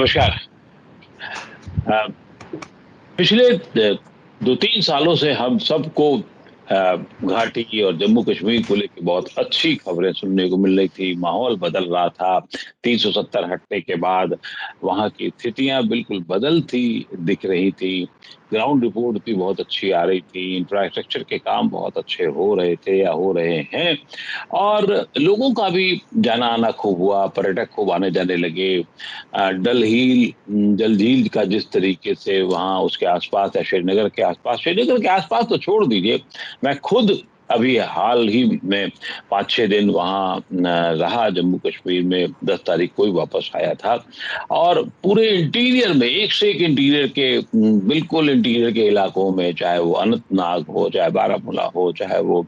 नमस्कार। अ, पिछले 2-3 सालों से हम सबको घाटी और जम्मू कश्मीर को लेके बहुत अच्छी खबरें सुनने को मिल रही थी। माहौल बदल रहा था। 370 हटने के बाद वहाँ की स्थितियाँ बिल्कुल बदलती दिख रही थी। ग्राउंड रिपोर्ट भी बहुत अच्छी आ रही थी। इंफ्रास्ट्रक्चर के काम बहुत अच्छे हो रहे थे या हो रहे हैं और लोगों का भी जाना-आना खूब हुआ, पर्यटक खूब आने-जाने लगे। डल झील जल झील का जिस तरीके से वहाँ उसके आसपास या श्रीनगर के आसपास तो छोड़ दीजिए, मैं खुद अभी हाल ही में 5-6 दिन वहाँ रहा जम्मू कश्मीर में। 10 तारीख को ही वापस आया था और पूरे इंटीरियर में एक से एक इंटीरियर के बिल्कुल इंटीरियर के इलाकों में, चाहे वो अनंतनाग हो, चाहे बारामूला हो, चाहे वो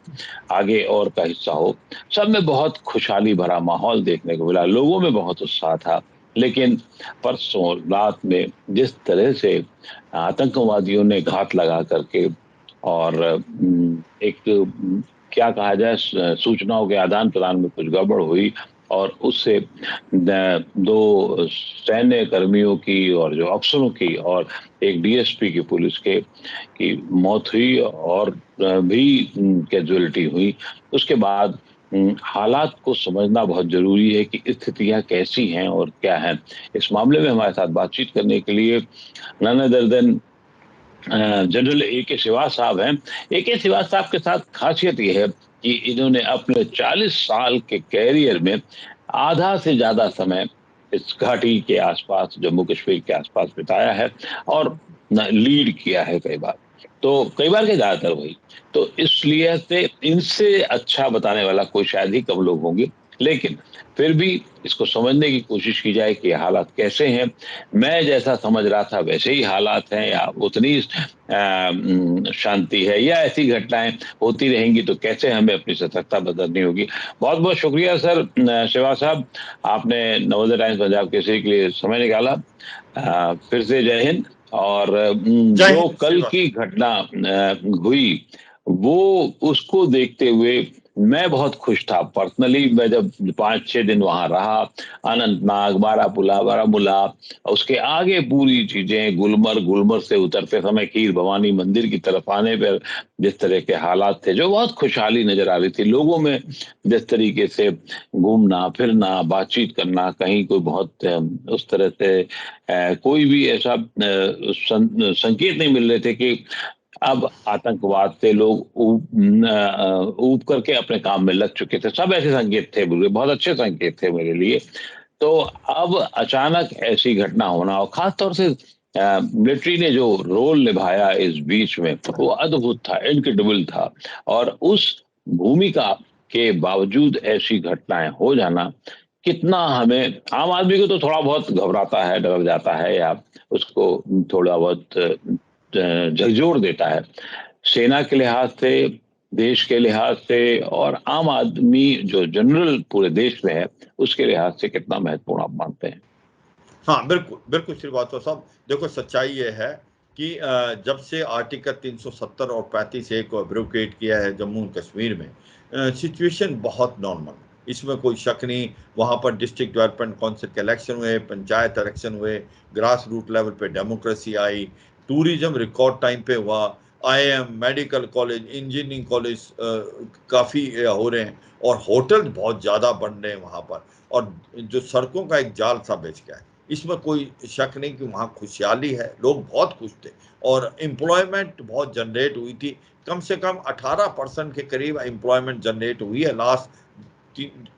आगे और का हिस्सा हो, सब में बहुत खुशहाली भरा माहौल देखने को मिला। लोगों में बहुत उत्साह था। लेकिन परसों रात में जिस तरह से आतंकवादियों ने घात लगा करके और एक क्या कहा जाए सूचनाओं के आदान प्रदान में कुछ गड़बड़ हुई और उससे 2 सैन्य कर्मियों की और जो अफसरों की और एक डीएसपी की पुलिस के की मौत हुई और भी कैजुअलिटी हुई। उसके बाद हालात को समझना बहुत जरूरी है कि स्थितियां कैसी हैं और क्या हैं। इस मामले में हमारे साथ बातचीत करने के लिए none other than general A K. Srivas साहब हैं। ए.के. श्रीवास साहब के साथ खासियत ये है कि इन्होंने अपने 40 साल के कैरियर में आधा से ज्यादा समय इस घाटी के आसपास, जम्मू कश्मीर के आसपास बिताया है और लीड किया है कई बार। तो कई बार के ज्यादातर वही। तो इसलिए से इनसे अच्छा बताने वाला कोई शायद ही कम लोग होंगे। लेकिन फिर भी इसको समझने की कोशिश की जाए कि हालात कैसे हैं। मैं जैसा समझ रहा था वैसे ही हालात हैं या उतनी शांति है या ऐसी घटनाएं होती रहेंगी तो कैसे हमें अपनी सतर्कता बदलनी होगी। बहुत बहुत शुक्रिया सर श्रीवास साहब, आपने नवोदय टाइम्स पंजाब केसरी के लिए समय निकाला। फिर से जय हिंद। और जो कल की घटना हुई वो उसको देखते हुए मैं बहुत खुश था पर्सनली। मैं जब 5-6 दिन वहां रहा, अनंतनाग, बारामूला, उसके आगे पूरी चीजें, गुलमर्ग से उतरते समय खीर भवानी मंदिर की तरफ आने पर जिस तरह के हालात थे, जो बहुत खुशहाली नजर आ रही थी लोगों में, जिस तरीके से घूमना फिरना, बातचीत करना, कहीं कोई बहुत उस तरह से कोई भी ऐसा संकेत नहीं मिल रहे थे कि अब आतंकवाद से लोग ऊब करके अपने काम में लग चुके थे। सब ऐसे संकेत थे, बहुत अच्छे संकेत थे मेरे लिए। तो अब अचानक ऐसी घटना होना और खास तौर से मिलिट्री ने जो रोल निभाया इस बीच में, वो अद्भुत था, इनक्रेडिबल था। और उस भूमिका के बावजूद ऐसी घटनाएं हो जाना कितना हमें, आम आदमी को तो थोड़ा बहुत घबराता है, डर जाता है या उसको थोड़ा बहुत झकझोर देता है। सेना के लिहाज से, देश के लिहाज से और आम आदमी जो जनरल पूरे देश में है उसके लिहाज से कितना महत्वपूर्ण आप मानते हैं? हाँ, बिल्कुल बिल्कुल श्रीवास्तव साहब, देखो सच्चाई ये है कि जब से आर्टिकल 370 और 35A को एब्रोगेट किया है जम्मू कश्मीर में, सिचुएशन बहुत नॉर्मल, इसमें कोई शक नहीं। वहाँ पर डिस्ट्रिक्ट डेवलपमेंट काउंसिल के इलेक्शन हुए, पंचायत इलेक्शन हुए, ग्रास रूट लेवल पे डेमोक्रेसी आई, टूरिज्म रिकॉर्ड टाइम पे हुआ, IIM, medical college, engineering college काफ़ी हो रहे हैं और होटल बहुत ज़्यादा बन रहे हैं वहाँ पर, और जो सड़कों का एक जाल सा बिछ गया है, इसमें कोई शक नहीं कि वहाँ खुशहाली है, लोग बहुत खुश थे और एम्प्लॉयमेंट बहुत जनरेट हुई थी। कम से कम 18% के करीब एम्प्लॉयमेंट जनरेट हुई है लास्ट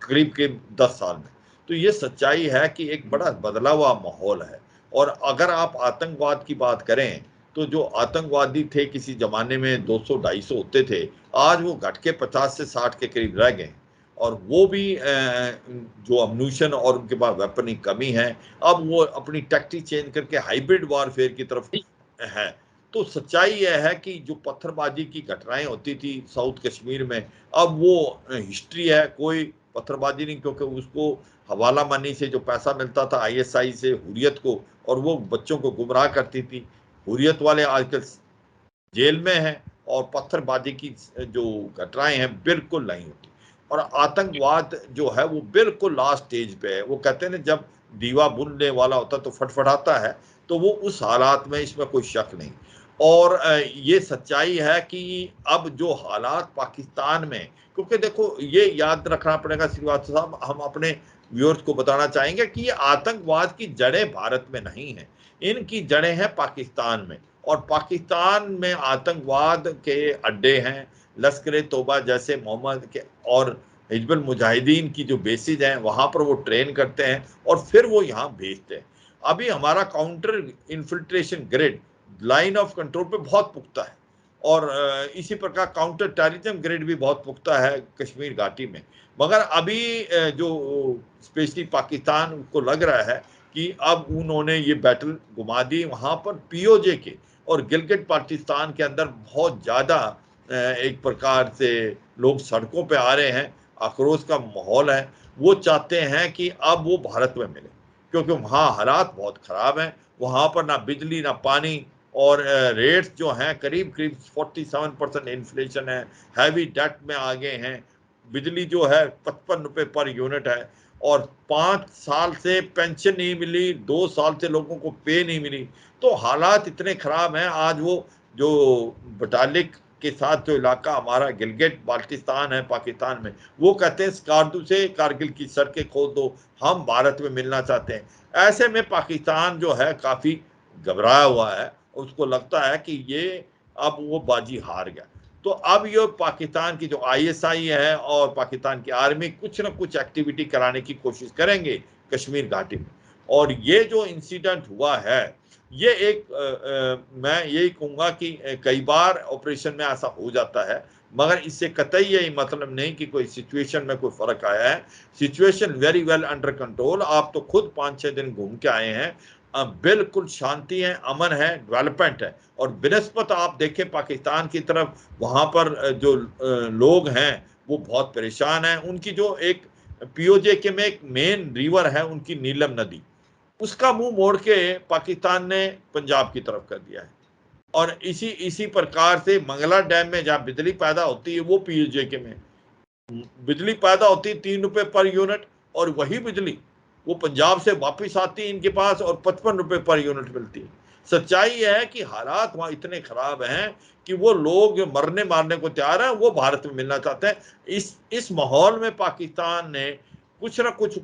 करीब के 10 साल में। तो ये सच्चाई है कि एक बड़ा बदला हुआ माहौल है। और अगर आप आतंकवाद की बात करें तो जो आतंकवादी थे किसी जमाने में 200-250 होते थे, आज वो घट के 50 से 60 के करीब रह गए, और वो भी जो अम्यूनिशन और उनके पास वेपन की कमी है, अब वो अपनी टैक्टिक चेंज करके हाइब्रिड वारफेयर की तरफ है। तो सच्चाई यह है कि जो पत्थरबाजी की घटनाएं होती थी साउथ कश्मीर में, अब वो हिस्ट्री है, कोई पत्थरबाजी नहीं, क्योंकि उसको हवाला मनी से जो पैसा मिलता था ISI से हुर्रियत को, और वो बच्चों को गुमराह करती थी। हुर्रियत वाले आजकल जेल में हैं और पत्थरबाजी की जो घटनाएं हैं बिल्कुल नहीं होती। और आतंकवाद जो है वो बिल्कुल लास्ट स्टेज पे है। वो कहते हैं ना, जब दीवा बुनने वाला होता तो फटफटाता है, तो वो उस हालात में, इसमें कोई शक नहीं। और ये सच्चाई है कि अब जो हालात पाकिस्तान में, क्योंकि देखो ये याद रखना पड़ेगा श्रीवास्तव साहब, हम अपने व्यूअर्स को बताना चाहेंगे कि ये आतंकवाद की जड़ें भारत में नहीं है, इनकी जड़ें हैं पाकिस्तान में। और पाकिस्तान में आतंकवाद के अड्डे हैं, लश्कर तोबा जैसे मोहम्मद के और हिजबुल मुजाहिदीन की जो बेसिस हैं वहां पर वो ट्रेन करते हैं और फिर वो यहाँ भेजते हैं। अभी हमारा counter infiltration grid line of control पे बहुत पुख्ता है, और इसी प्रकार काउंटर टेररिज्म ग्रिड भी बहुत पुख्ता है कश्मीर घाटी में। मगर अभी जो स्पेशली पाकिस्तान को लग रहा है कि अब उन्होंने ये बैटल घुमा दी, वहां पर पीओजे के और गिलगित पाकिस्तान के अंदर बहुत ज्यादा एक प्रकार से लोग सड़कों पे आ रहे हैं, आक्रोश का माहौल है। वो चाहते हैं कि अब वो भारत में मिले, क्योंकि वहाँ हालात बहुत खराब हैं, वहाँ पर ना बिजली ना पानी, और रेट्स जो हैं करीब करीब 47% इन्फ्लेशन है, हैवी डेट में आ गए हैं, बिजली जो है 55 रुपए पर यूनिट है, और 5 साल से पेंशन नहीं मिली, 2 साल से लोगों को पे नहीं मिली। तो हालात इतने खराब हैं। आज वो जो बटालिक के साथ जो इलाका हमारा गिलगित बाल्टिस्तान है पाकिस्तान में, वो कहते हैं स्कार्दू से कारगिल की सड़कें खोल दो, हम भारत में मिलना चाहते हैं। ऐसे में पाकिस्तान जो है काफी घबराया हुआ है, उसको लगता है कि ये अब वो बाजी हार गया। तो अब ये पाकिस्तान की जो आईएसआई है और पाकिस्तान की आर्मी कुछ ना कुछ एक्टिविटी कराने की कोशिश करेंगे कश्मीर घाटी में। और ये जो इंसिडेंट हुआ है, ये एक मैं यही कहूंगा कि कई बार ऑपरेशन में ऐसा हो जाता है, मगर इससे कतई यही मतलब नहीं कि कोई सिचुएशन में कोई फर्क आया है। Situation very well under control. आप तो खुद 5-6 दिन घूम के आए हैं, बिल्कुल शांति है, अमन है, डेवलपमेंट है। और बिनस्बत आप देखें पाकिस्तान की तरफ, वहां पर जो लोग हैं वो बहुत परेशान हैं। उनकी जो एक पीओजे के में एक मेन रिवर है उनकी, नीलम नदी, उसका मुंह मोड़ के पाकिस्तान ने पंजाब की तरफ कर दिया है। और इसी इसी प्रकार से मंगला डैम में जहां बिजली पैदा होती है वो पीओजे के में बिजली पैदा होती है 3 रुपए पर यूनिट, और वही बिजली वो पंजाब से वापस आती है इनके पास और 55 रुपए पर यूनिट मिलती है। सच्चाई यह है कि हालात वहां इतने खराब हैं कि वो लोग जो मरने मारने को तैयार हैं वो भारत में मिलना चाहते हैं। इस माहौल में पाकिस्तान ने कुछ ना कुछ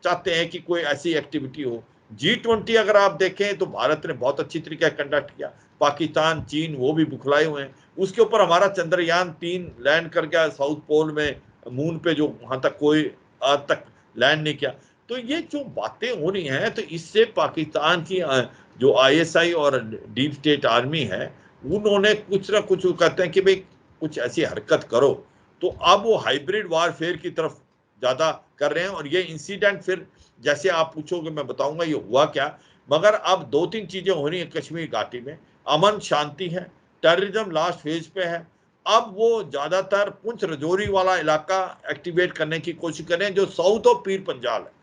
चाहते हैं कि कोई ऐसी एक्टिविटी हो। G20 अगर आप देखें तो भारत ने बहुत अच्छी तरीके से कंडक्ट किया, पाकिस्तान चीन वो भी बुखलाए हुए हैं। उसके ऊपर हमारा चंद्रयान-3 लैंड कर गया साउथ पोल में, मून पे, जो वहां तक कोई आज तक लैंड नहीं किया। तो ये जो बातें हो रही हैं, तो इससे पाकिस्तान की जो आईएसआई और डीप स्टेट आर्मी है, उन्होंने कुछ ना कुछ कहते हैं कि भाई कुछ ऐसी हरकत करो। तो अब वो हाइब्रिड वारफेयर की तरफ ज्यादा कर रहे हैं। और ये इंसिडेंट फिर जैसे आप पूछोगे मैं बताऊंगा ये हुआ क्या। मगर अब 2-3 चीजें हो रही हैं कश्मीर घाटी में। अमन शांति है, टेररिज्म लास्ट फेज पे है। अब वो ज्यादातर पुंछ रजौरी वाला इलाका एक्टिवेट करने की कोशिश करें, जो साउथ ऑफ पीर पंजाल है,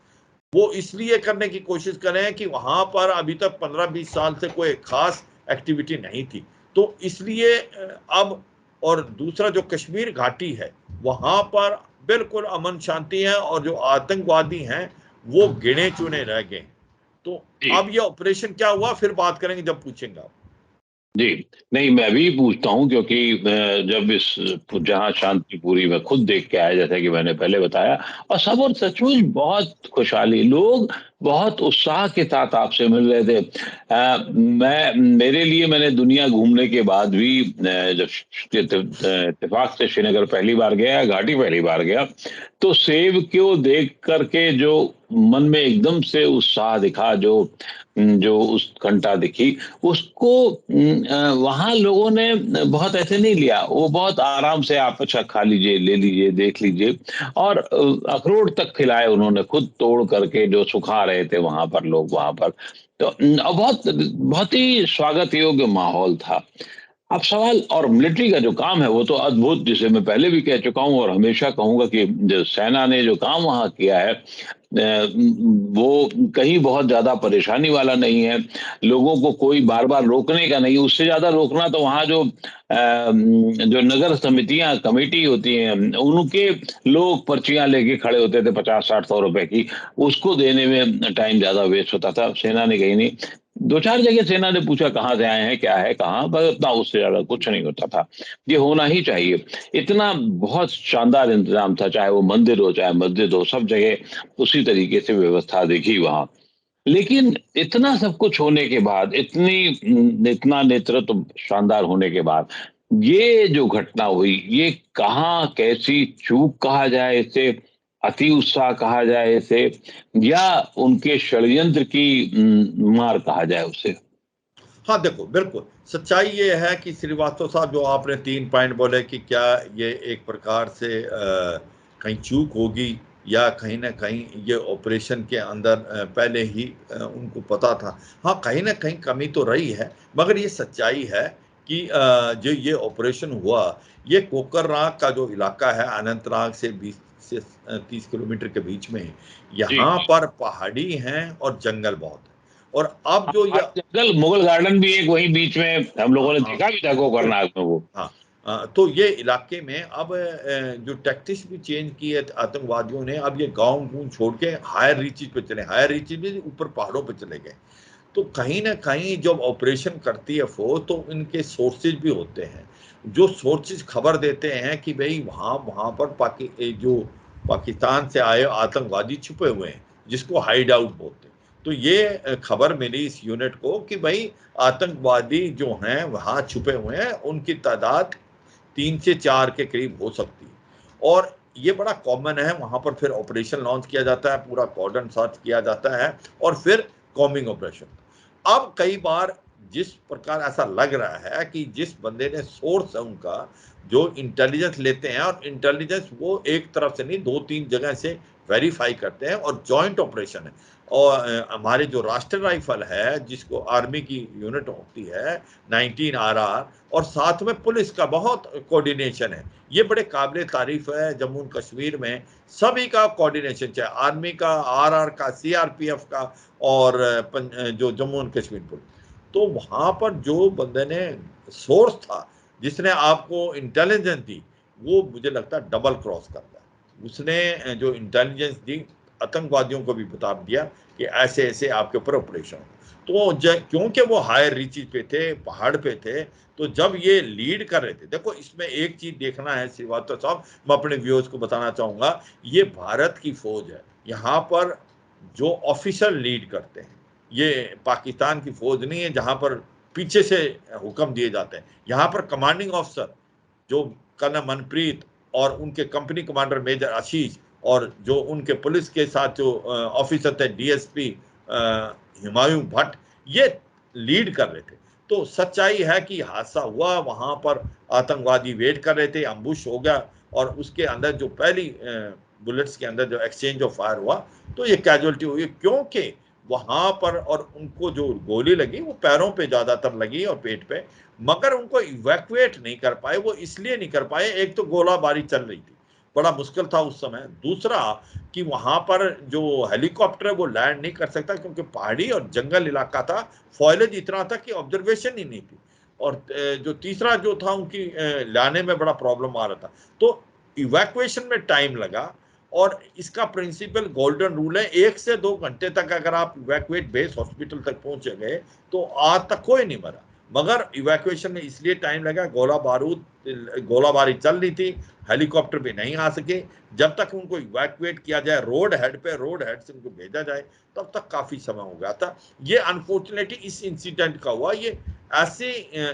वो इसलिए करने की कोशिश करें कि वहां पर अभी तक 15-20 साल से कोई खास एक्टिविटी नहीं थी, तो इसलिए अब। और दूसरा जो कश्मीर घाटी है वहां पर बिल्कुल अमन शांति है, और जो आतंकवादी हैं वो गिने चुने रह गए। तो अब ये ऑपरेशन क्या हुआ फिर बात करेंगे जब पूछेंगे आप। जी, नहीं मैं भी पूछता हूँ, क्योंकि जब इस जहाँ शांति पूरी मैं खुद देख के आया, जैसा कि मैंने पहले बताया, और सब और सचमुच बहुत खुशहाली, लोग बहुत उत्साह के साथ आपसे मिल रहे थे। मेरे लिए, मैंने दुनिया घूमने के बाद भी जब इत्तेफाक से श्रीनगर पहली बार गया, घाटी पहली बार गया, तो सेब को देख करके जो मन में एकदम से उत्साह दिखा, जो जो उत्कंठा दिखी, उसको वहां लोगों ने बहुत ऐसे नहीं लिया। वो बहुत आराम से, आप अच्छा खा लीजिए, ले लीजिए, देख लीजिए। और अखरोट तक खिलाए उन्होंने, खुद तोड़ करके, जो सुखा रहे थे वहां पर लोग वहां पर। तो बहुत बहुत ही स्वागत योग्य माहौल था। अब सवाल, और मिलिट्री का जो काम है वो तो अद्भुत, जिसे मैं पहले भी कह चुका हूं और हमेशा कहूंगा कि जो सेना ने जो काम वहां किया है वो कहीं बहुत ज्यादा परेशानी वाला नहीं है। लोगों को कोई बार बार रोकने का नहीं, उससे ज्यादा रोकना तो वहां जो नगर समितियां कमेटी होती हैं उनके लोग पर्चियां लेके खड़े होते थे 50-60-100 रुपए की, उसको देने में टाइम ज्यादा वेस्ट होता था। सेना ने कहीं नहीं, 2-4 जगह सेना ने पूछा कहाँ से आए हैं, क्या है, कहाँ, बस उतना, उससे ज्यादा कुछ नहीं होता था। ये होना ही चाहिए। इतना बहुत शानदार इंतजाम था, चाहे वो मंदिर हो चाहे मस्जिद हो, सब जगह उसी तरीके से व्यवस्था देखी वहां। लेकिन इतना सब कुछ होने के बाद, इतना नेतृत्व शानदार होने के बाद, ये जो घटना हुई, ये कहाँ कैसी चूक कहा जाए इसे, अति उत्साह कहा जाए इसे, या उनके षड्यंत्र की मार कहा जाए उसे। हाँ देखो, बिल्कुल सच्चाई ये है कि श्रीवास्तव साहब, जो आपने 3 पॉइंट बोले कि क्या ये एक प्रकार से कहीं चूक होगी या कहीं ना कहीं ये ऑपरेशन के अंदर पहले ही उनको पता था। हाँ, कहीं ना कहीं कमी तो रही है, मगर ये सच्चाई है कि जो ये ऑपरेशन हुआ, ये कोकरनाग का जो इलाका है अनंतनाग से 20 से 30 किलोमीटर के बीच में, जी। यहाँ पर पहाड़ी हैं और जंगल बहुत है। और अब हाँ, जो ये, पहाड़ी जंगल, मुगल गार्डन भी एक वहीं बीच में हम लोगों हाँ ने हाँ, देखा भी था गोकर्णनाग में वो। हाँ तो ये इलाके में अब जो टैक्टिक्स भी चेंज की है आतंकवादियों ने, अब ये गांव गूंज छोड़ के हायर रीचेज पे चले, हायर रीचेज में ऊपर पहाड़ों पे चले गए। तो कहीं ना कहीं जब ऑपरेशन करती है फौज, तो इनके सोर्सेज भी होते हैं, जो सोर्सेज खबर देते हैं कि भाई वहां वहां पर जो पाकिस्तान से आए आतंकवादी छुपे हुए हैं, जिसको हाइड आउट बोलते हैं। तो ये खबर मिली इस यूनिट को कि भाई आतंकवादी जो हैं वहां छुपे हुए हैं, उनकी तादाद 3 से 4 के करीब हो सकती है। और ये बड़ा कॉमन है वहां पर। फिर ऑपरेशन लॉन्च किया जाता है, पूरा कॉर्डन सर्च किया जाता है, और फिर कॉम्बिंग ऑपरेशन। अब कई बार जिस प्रकार ऐसा लग रहा है कि जिस बंदे ने सोर्स है उनका, जो इंटेलिजेंस लेते हैं, और इंटेलिजेंस वो एक तरफ से नहीं, 2-3 जगह से वेरीफाई करते हैं, और जॉइंट ऑपरेशन है। और हमारे जो राष्ट्रीय राइफल है, जिसको आर्मी की यूनिट होती है, 19 RR, और साथ में पुलिस का बहुत कोऑर्डिनेशन है। ये बड़े काबिल तारीफ है। जम्मू एंड कश्मीर में सभी का कोऑर्डिनेशन, चाहे आर्मी का, RR का, CRPF का, और जो जम्मू एंड कश्मीर पुलिस। तो वहां पर जो बंदे ने सोर्स था, जिसने आपको इंटेलिजेंस दी, वो मुझे लगता है डबल क्रॉस करता है। उसने जो इंटेलिजेंस दी, आतंकवादियों को भी बता दिया कि ऐसे ऐसे आपके ऊपर ऑपरेशन। तो क्योंकि वो हायर रीचेज पे थे, पहाड़ पे थे, तो जब ये लीड कर रहे थे, देखो इसमें एक चीज देखना है श्रीवास्तव साहब, मैं अपने व्यूअर्स को बताना चाहूंगा, ये भारत की फौज है। यहाँ पर जो ऑफिसर लीड करते हैं, ये पाकिस्तान की फौज नहीं है जहां पर पीछे से हुक्म दिए जाते हैं। यहाँ पर कमांडिंग ऑफिसर, जो कर्नल मनप्रीत, और उनके कंपनी कमांडर मेजर आशीष, और जो उनके पुलिस के साथ जो ऑफिसर थे, DSP हुमायूं भट्ट, ये लीड कर रहे थे। तो सच्चाई है कि हादसा हुआ, वहां पर आतंकवादी वेट कर रहे थे, अम्बुश हो गया, और उसके अंदर जो पहली बुलेट्स के अंदर जो एक्सचेंज ऑफ फायर हुआ, तो ये कैजुअलिटी हुई, क्योंकि वहां पर, और उनको जो गोली लगी वो पैरों पे ज्यादातर लगी और पेट पे, मगर उनको इवैक्यूएट नहीं कर पाए। वो इसलिए नहीं कर पाए, एक तो गोलाबारी चल रही थी, बड़ा मुश्किल था उस समय। दूसरा कि वहां पर जो हेलीकॉप्टर है वो लैंड नहीं कर सकता, क्योंकि पहाड़ी और जंगल इलाका था, फॉयलेज इतना था कि ऑब्जर्वेशन ही नहीं थी। और जो तीसरा जो था, उनकी लाने में बड़ा प्रॉब्लम आ रहा था। तो इवैक्यूएशन में टाइम लगा। और इसका प्रिंसिपल गोल्डन रूल है, 1 से 2 घंटे तक अगर आप इवैक्यूएट बेस हॉस्पिटल तक पहुंचे गए, तो आज तक कोई नहीं मरा। मगर इवैक्यूएशन में इसलिए टाइम लगा, गोलाबारी चल रही थी, हेलीकॉप्टर भी नहीं आ सके। जब तक उनको इवैक्यूएट किया जाए रोड हेड पे, रोड हेड से उनको भेजा जाए, तब तक काफी समय हो गया था। ये अनफॉर्चुनेटली इस इंसिडेंट का हुआ। ये ऐसे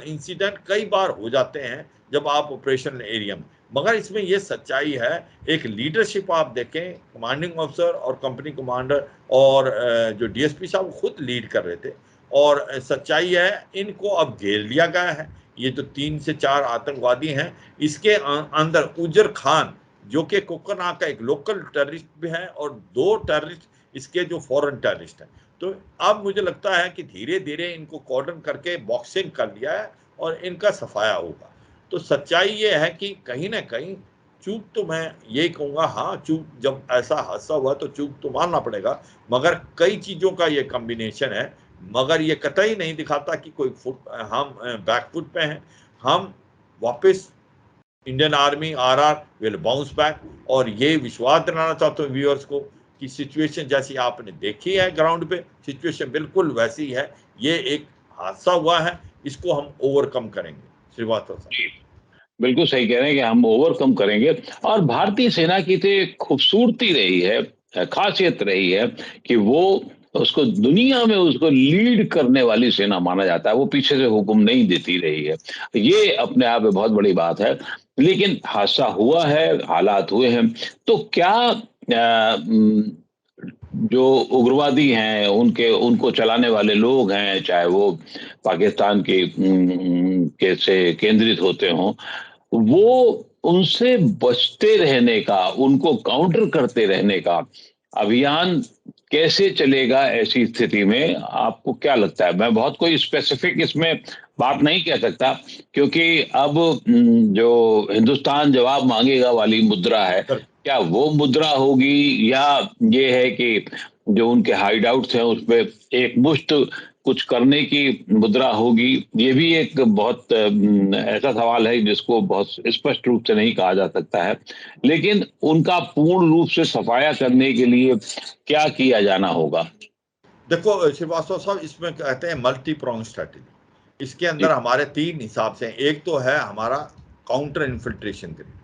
इंसिडेंट कई बार हो जाते हैं जब आप ऑपरेशन एरिया में। मगर इसमें यह सच्चाई है, एक लीडरशिप आप देखें, कमांडिंग ऑफिसर और कंपनी कमांडर, और जो DSP साहब खुद लीड कर रहे थे। और सच्चाई है, इनको अब घेर लिया गया है। ये जो 3 से 4 आतंकवादी हैं, इसके अंदर उजर खान, जो कि कोकरनाग का एक लोकल टेररिस्ट भी है, और 2 टेररिस्ट इसके जो फॉरेन टेररिस्ट हैं। तो अब मुझे लगता है कि धीरे धीरे इनको कॉर्डन करके बॉक्सिंग कर लिया है, और इनका सफाया होगा। तो सच्चाई ये है कि कहीं ना कहीं चूक तो मैं यही कहूँगा, हाँ चूक, जब ऐसा हादसा हुआ तो चूक तो मानना पड़ेगा, मगर कई चीज़ों का ये कॉम्बिनेशन है। मगर ये कतई नहीं दिखाता कि कोई हम बैकफुट पे हैं। हम वापस Indian army RR will bounce back, और ये विश्वास दिलाना चाहता हूँ व्यूअर्स को कि सिचुएशन जैसी आपने देखी है ग्राउंड पे, सिचुएशन बिल्कुल वैसी है। ये एक हादसा हुआ है, इसको हम ओवरकम करेंगे। श्रीवास्तव साहब जी, बिल्कुल सही कह रहे हैं कि हम ओवरकम करेंगे। और भारतीय सेना की तो एक खूबसूरती रही है, खासियत रही है कि वो उसको दुनिया में उसको लीड करने वाली सेना माना जाता है। वो पीछे से हुक्म नहीं देती रही है। ये अपने आप में बहुत बड़ी बात है। लेकिन हादसा हुआ है, हालात हुए हैं, तो क्या जो उग्रवादी हैं, उनके उनको चलाने वाले लोग हैं, चाहे वो पाकिस्तान के से केंद्रित होते हों, वो उनसे बचते रहने का, उनको काउंटर करते रहने का अभियान कैसे चलेगा ऐसी स्थिति में? आपको क्या लगता है? मैं बहुत कोई स्पेसिफिक इसमें बात नहीं कह सकता, क्योंकि अब जो हिंदुस्तान जवाब मांगेगा वाली मुद्रा है, सर। क्या वो मुद्रा होगी, या ये है कि जो उनके हाइड आउट्स हैं उसपे एक मुश्त कुछ करने की मुद्रा होगी? ये भी एक बहुत ऐसा सवाल है जिसको बहुत स्पष्ट रूप से नहीं कहा जा सकता है। लेकिन उनका पूर्ण रूप से सफाया करने के लिए क्या किया जाना होगा? देखो श्रीवास्तव साहब, इसमें कहते हैं मल्टी प्रोंग स्ट्रेटेजी। इसके जी, अंदर हमारे तीन हिसाब से, एक तो है हमारा काउंटर इन्फिल्ट्रेशन ग्रेड,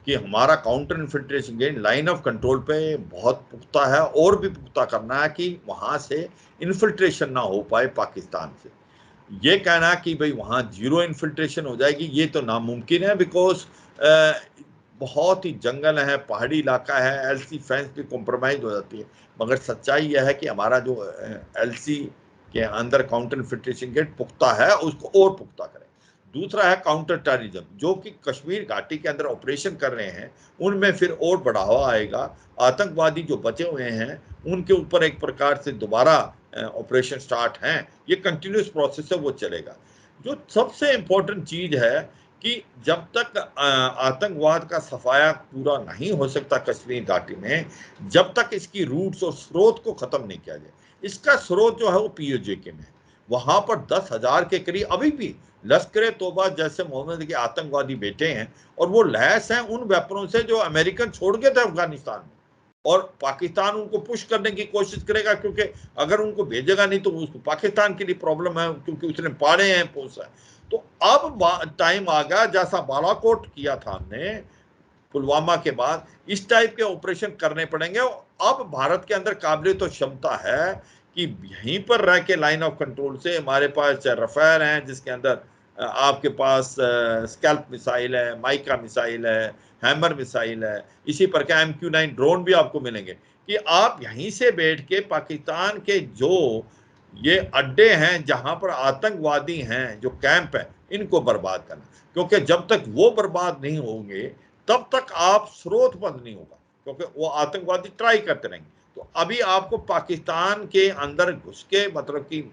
कि हमारा counter infiltration grade line of control पे बहुत पुख्ता है, और भी पुख्ता करना है कि वहां से इन्फिल्ट्रेशन ना हो पाए पाकिस्तान से। ये कहना कि भाई वहां जीरो इन्फिल्ट्रेशन हो जाएगी, ये तो नामुमकिन है, बिकॉज बहुत ही जंगल है, पहाड़ी इलाका है, एलसी फेंस भी कॉम्प्रोमाइज हो जाती है। मगर सच्चाई यह है कि हमारा जो एलसी के अंदर काउंटर इन्फिल्ट्रेशन गेट पुख्ता है, उसको और पुख्ता करें। दूसरा है काउंटर टेररिज्म, जो कि कश्मीर घाटी के अंदर ऑपरेशन कर रहे हैं, उनमें फिर और बढ़ावा आएगा। आतंकवादी जो बचे हुए हैं उनके ऊपर एक प्रकार से दोबारा ऑपरेशन स्टार्ट हैं। ये कंटिन्यूस प्रोसेस है, वो चलेगा। जो सबसे इंपॉर्टेंट चीज है कि जब तक आतंकवाद का सफाया पूरा नहीं हो सकता कश्मीर घाटी में, जब तक इसकी रूट्स और स्रोत को खत्म नहीं किया जाए। इसका स्रोत जो है वो पीओजे के में, वहां पर 10,000 के करीब अभी भी लश्कर तोबा जैसे मोहम्मद के आतंकवादी बैठे हैं, और वो लैस हैं उन वेपनों से जो अमेरिकन छोड़ गए थे अफगानिस्तान में। और पाकिस्तान उनको पुश करने की कोशिश करेगा, क्योंकि अगर उनको भेजेगा नहीं तो उसको पाकिस्तान के लिए प्रॉब्लम है, क्योंकि उसने पाड़े हैं, पोसा है। तो अब टाइम आ गया, जैसा बालाकोट किया था हमने पुलवामा के बाद, इस टाइप के ऑपरेशन करने पड़ेंगे। अब भारत के अंदर काबिल तो क्षमता है कि यहीं पर रह के लाइन ऑफ कंट्रोल से हमारे पास रफेल हैं, जिसके अंदर आपके पास स्कैल्प मिसाइल है, माइका मिसाइल है, हैमर मिसाइल है, इसी पर के MQ-9 ड्रोन भी आपको मिलेंगे, कि आप यहीं से बैठ के पाकिस्तान के जो ये अड्डे हैं जहां पर आतंकवादी हैं, जो कैंप है, इनको बर्बाद करना। क्योंकि जब तक वो बर्बाद नहीं होंगे तब तक आप स्रोत बंद नहीं होगा, क्योंकि वो आतंकवादी ट्राई करते रहेंगे। तो अभी आपको पाकिस्तान के अंदर घुस के, मतलब कि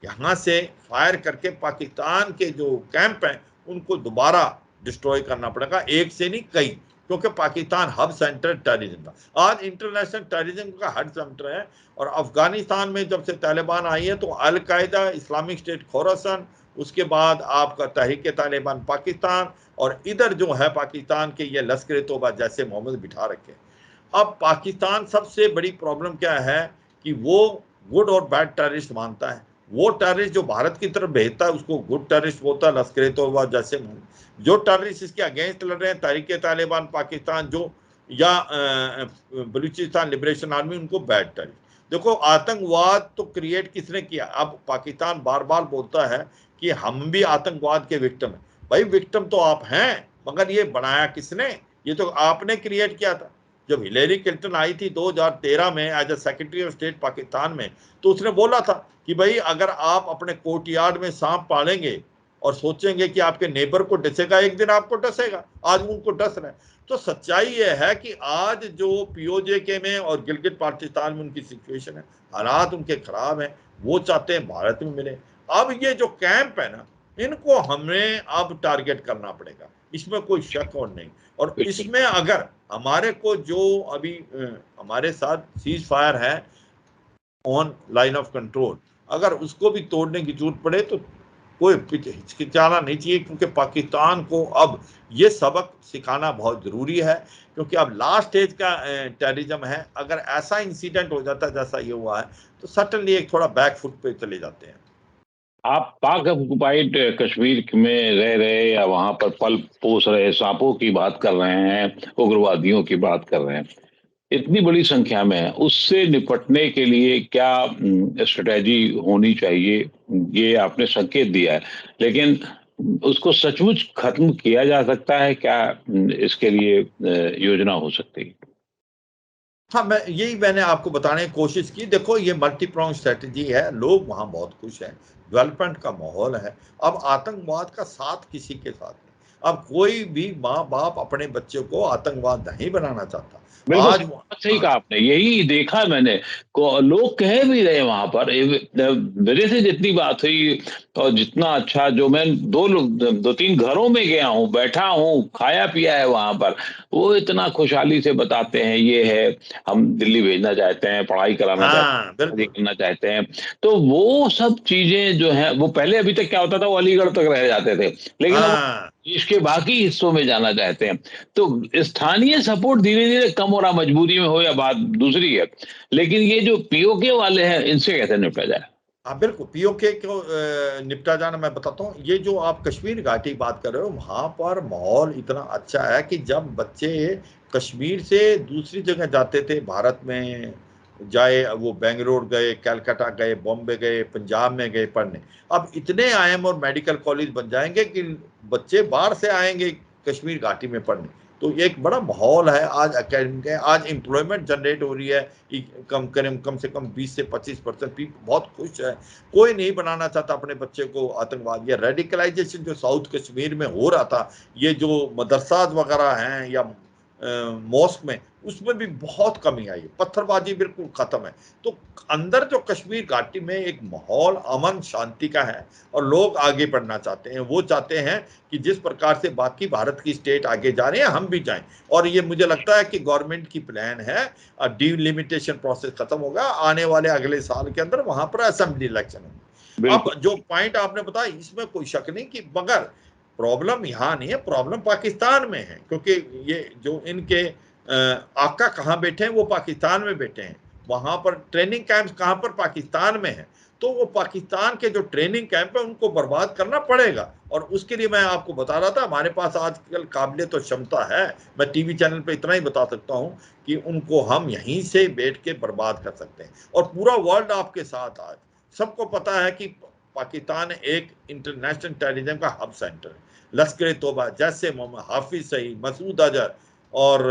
यहां से फायर करके पाकिस्तान के जो कैंप हैं उनको दोबारा डिस्ट्रॉय करना पड़ेगा, एक से नहीं कई। क्योंकि पाकिस्तान हब सेंटर टेररिज्म का, आज इंटरनेशनल टेररिज्म का हब सेंटर है। और अफगानिस्तान में जब से तालिबान आई है तो अल-कायदा, इस्लामिक स्टेट खोरासन, उसके बाद आपका तहरीक तालिबान पाकिस्तान, और इधर जो है पाकिस्तान के ये लश्कर तोबा जैसे मोहम्मद बिठा रखे। अब पाकिस्तान सबसे बड़ी प्रॉब्लम क्या है कि वो गुड और बैड टेररिस्ट मानता है। वो टेररिस्ट जो भारत की तरफ भेजता है उसको गुड टेररिस्ट बोलता है, लश्कर तोबा जैसे। जो टेररिस्ट इसके अगेंस्ट लड़ रहे हैं, तहरीक तालिबान पाकिस्तान जो, या बलूचिस्तान लिबरेशन आर्मी, उनको बैड टेररिस्ट। देखो, आतंकवाद तो क्रिएट किसने किया? अब पाकिस्तान बार बार बोलता है कि हम भी आतंकवाद के विक्टिम हैं। भाई विक्टिम तो आप हैं, मगर ये बनाया किसने? ये तो आपने क्रिएट किया था। जब हिलेरी क्लिंटन आई थी 2013 में as a secretary of state Pakistan में, तो उसने बोला था कि भाई अगर आप अपने कोर्टयार्ड में सांप पालेंगे और सोचेंगे कि आपके नेबर को डसेगा, एक दिन आपको डसेगा। आज उनको डस रहे हैं। तो सच्चाई यह है कि आज जो पीओजे के में और गिलगित पाकिस्तान में उनकी सिचुएशन है, हालात उनके खराब हैं, वो चाहते हैं भारत में मिले। अब ये जो कैंप है ना, इनको हमें अब टारगेट करना पड़ेगा, इसमें कोई शक और नहीं। और बिल्कुल। इसमें अगर हमारे को जो अभी हमारे साथ सीज फायर है ऑन लाइन ऑफ कंट्रोल, अगर उसको भी तोड़ने की जरूरत पड़े तो कोई हिचकिचाना नहीं चाहिए, क्योंकि पाकिस्तान को अब ये सबक सिखाना बहुत जरूरी है, क्योंकि अब लास्ट स्टेज का टेररिज्म है। अगर ऐसा इंसिडेंट हो जाता है जैसा ये हुआ है, तो सटनली एक थोड़ा बैक फुट पे चले जाते हैं। आप पाक ऑक्युपाइड कश्मीर में रह रहे या वहां पर पल पोस रहे सांपों की बात कर रहे हैं, उग्रवादियों की बात कर रहे हैं, इतनी बड़ी संख्या में है, उससे निपटने के लिए क्या स्ट्रेटेजी होनी चाहिए? ये आपने संकेत दिया है, लेकिन उसको सचमुच खत्म किया जा सकता है क्या? इसके लिए योजना हो सकती है? हाँ, मैंने आपको बताने की कोशिश की। देखो, ये मल्टी प्रोंग स्ट्रेटेजी है, लोग वहां बहुत खुश हैं, डेवलपमेंट का माहौल है। अब आतंकवाद का साथ किसी के साथ नहीं। अब कोई भी माँ बाप अपने बच्चे को आतंकवाद नहीं बनाना चाहता। बिल्कुल आज सही, बहुत सही कहा आपने, यही देखा मैंने को लोग कह भी रहे वहां पर। मेरे से जितनी बात हुई और जितना अच्छा, जो मैं दो तीन घरों में गया हूँ, बैठा हूँ, खाया पिया है वहां पर, वो इतना खुशहाली से बताते हैं, ये है हम दिल्ली भेजना चाहते हैं, पढ़ाई कराना चाहते हैं, हाँ, शादी बिल्कुल। करना चाहते हैं। तो वो सब चीजें जो है, वो पहले अभी तक क्या होता था, वो अलीगढ़ तक रह जाते थे, लेकिन अब हाँ, देश के बाकी हिस्सों में जाना चाहते हैं। तो स्थानीय सपोर्ट धीरे धीरे कम हो रहा, मजबूरी में हो या बात दूसरी है, लेकिन ये जो पीओके वाले हैं, इनसे कैसे निपटा जाए? हाँ, बिल्कुल। पीओके को निपटा जाना मैं बताता हूँ। ये जो आप कश्मीर घाटी की बात कर रहे हो, वहां पर माहौल इतना अच्छा है कि जब बच्चे कश्मीर से दूसरी जगह जाते थे भारत में, जाए वो बेंगलोर गए, कलकत्ता गए, बॉम्बे गए, पंजाब में गए पढ़ने, अब इतने आईएम और मेडिकल कॉलेज बन जाएंगे कि बच्चे बाहर से आएंगे कश्मीर घाटी में पढ़ने। तो ये एक बड़ा माहौल है आज एकेडमिक है, आज एम्प्लॉयमेंट जनरेट हो रही है। कम से कम 20 से 25% बहुत खुश है। कोई नहीं बनाना चाहता अपने बच्चे को आतंकवाद। या रेडिकलाइजेशन जो साउथ कश्मीर में हो रहा था, ये जो मदरसाज वगैरह हैं या मॉस्क में, उसमें भी बहुत कमी आई है, पत्थरबाजी बिल्कुल खत्म है। तो अंदर जो कश्मीर घाटी में एक माहौल अमन शांति का है, और लोग आगे बढ़ना चाहते हैं। वो चाहते हैं कि जिस प्रकार से बाकी भारत की स्टेट आगे जा रहे हैं, हम भी जाएं। और ये मुझे लगता है कि गवर्नमेंट की प्लान है, डिलिमिटेशन प्रोसेस खत्म होगा आने वाले अगले साल के अंदर, वहां पर असेंबली इलेक्शन होंगे। अब बिल्कुल। जो पॉइंट आपने बताया, इसमें कोई शक नहीं कि, मगर प्रॉब्लम यहां नहीं है, प्रॉब्लम पाकिस्तान में है। क्योंकि ये जो इनके आका कहाँ बैठे हैं, वो पाकिस्तान में बैठे हैं। वहां पर ट्रेनिंग कैंप्स कहां पर, पाकिस्तान में है। तो वो पाकिस्तान के जो ट्रेनिंग कैंप है, उनको बर्बाद करना पड़ेगा। और उसके लिए मैं आपको बता रहा था, हमारे पास आजकल काबिलियत और क्षमता है। मैं टीवी चैनल पे इतना ही बता सकता हूं कि उनको हम यहीं से बैठ के बर्बाद कर सकते हैं। और पूरा वर्ल्ड आपके साथ आज सबको पता है कि पाकिस्तान एक इंटरनेशनल टेररिज्म का हब सेंटर है। लश्कर तोबा, जैसे मोहम्मद, हाफिज सईद, मसूद अजहर और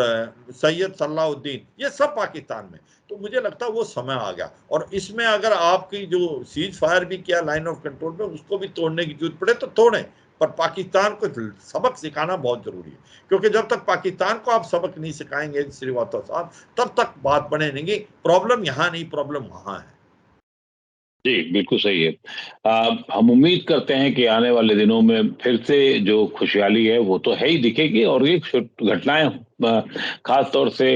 सैयद सलाउद्दीन, ये सब पाकिस्तान में। तो मुझे लगता है वो समय आ गया। और इसमें अगर आपकी जो सीज फायर भी किया लाइन ऑफ कंट्रोल में, उसको भी तोड़ने की जरूरत पड़े तो तोड़ें, पर पाकिस्तान को सबक सिखाना बहुत जरूरी है। क्योंकि जब तक पाकिस्तान को आप सबक नहीं सिखाएंगे श्रीवास्तव साहब, तब तक बात बने नहीं। प्रॉब्लम यहां नहीं, प्रॉब्लम वहां है। जी, बिल्कुल सही है। हम उम्मीद करते हैं कि आने वाले दिनों में फिर से जो खुशहाली है वो तो है ही दिखेगी, और ये घटनाएं खास तौर से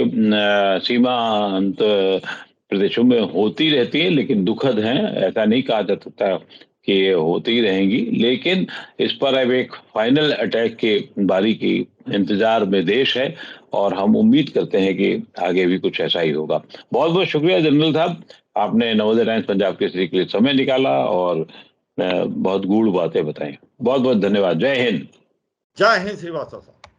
सीमांत प्रदेशों में होती रहती हैं, लेकिन दुखद हैं। ऐसा नहीं कहा जा सकता कि ये होती ही रहेंगी, लेकिन इस पर अब एक फाइनल अटैक के बारी की इंतजार में देश है, और हम उम्मीद करते हैं कि आगे भी कुछ ऐसा ही होगा। बहुत बहुत शुक्रिया जनरल साहब, आपने नवोदय टाइम्स पंजाब केसरी के लिए समय निकाला और बहुत गूढ़ बातें बताई। बहुत बहुत धन्यवाद। जय हिंद। जय हिंद श्रीवास्तव साहब।